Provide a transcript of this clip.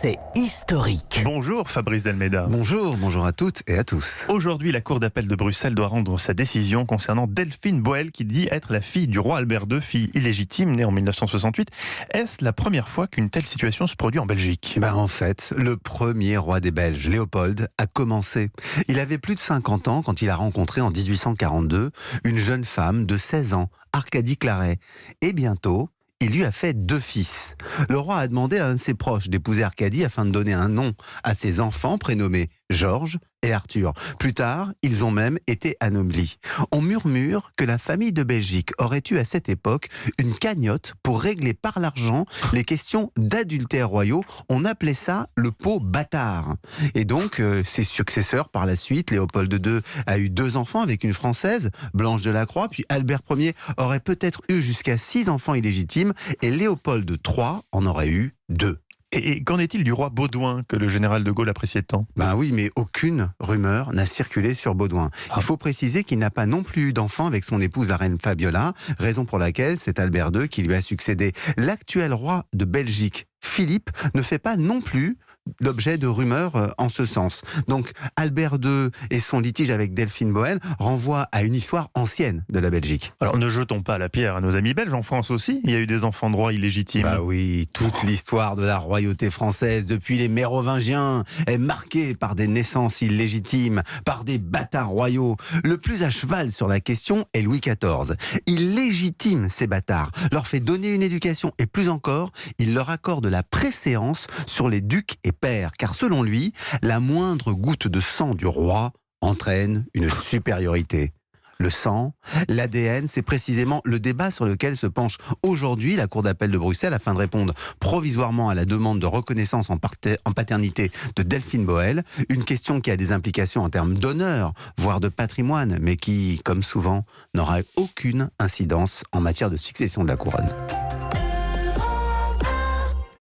c'est historique. Bonjour Fabrice Delmeda. Bonjour à toutes et à tous. Aujourd'hui, la Cour d'appel de Bruxelles doit rendre sa décision concernant Delphine Boel, qui dit être la fille du roi Albert II, fille illégitime, née en 1968. Est-ce la première fois qu'une telle situation se produit en Belgique ? En fait, le premier roi des Belges, Léopold, a commencé. Il avait plus de 50 ans quand il a rencontré en 1842 une jeune femme de 16 ans, Arcadie Claret. Et bientôt, il lui a fait 2 fils. Le roi a demandé à un de ses proches d'épouser Arcadie afin de donner un nom à ses enfants prénommés Georges et Arthur. Plus tard, ils ont même été anoblis. On murmure que la famille de Belgique aurait eu à cette époque une cagnotte pour régler par l'argent les questions d'adultère royaux. On appelait ça le pot bâtard. Et donc, ses successeurs par la suite, Léopold II a eu 2 enfants avec une Française, Blanche de la Croix, puis Albert Ier aurait peut-être eu jusqu'à 6 enfants illégitimes et Léopold III en aurait eu 2. Et qu'en est-il du roi Baudouin, que le général de Gaulle appréciait tant ? Oui, mais aucune rumeur n'a circulé sur Baudouin. Il faut préciser qu'il n'a pas non plus eu d'enfant avec son épouse, la reine Fabiola, raison pour laquelle c'est Albert II qui lui a succédé. L'actuel roi de Belgique, Philippe, ne fait pas non plus l'objet de rumeurs en ce sens. Donc Albert II et son litige avec Delphine Boel renvoient à une histoire ancienne de la Belgique. Alors ne jetons pas la pierre à nos amis belges, en France aussi, il y a eu des enfants de rois illégitimes. Oui, toute l'histoire de la royauté française depuis les Mérovingiens est marquée par des naissances illégitimes, par des bâtards royaux. Le plus à cheval sur la question est Louis XIV. Il légitime ces bâtards, leur fait donner une éducation et plus encore, il leur accorde la préséance sur les ducs et pairs, car selon lui, la moindre goutte de sang du roi entraîne une supériorité. Le sang, l'ADN, c'est précisément le débat sur lequel se penche aujourd'hui la Cour d'appel de Bruxelles afin de répondre provisoirement à la demande de reconnaissance en paternité de Delphine Boel, une question qui a des implications en termes d'honneur, voire de patrimoine, mais qui, comme souvent, n'aura aucune incidence en matière de succession de la couronne.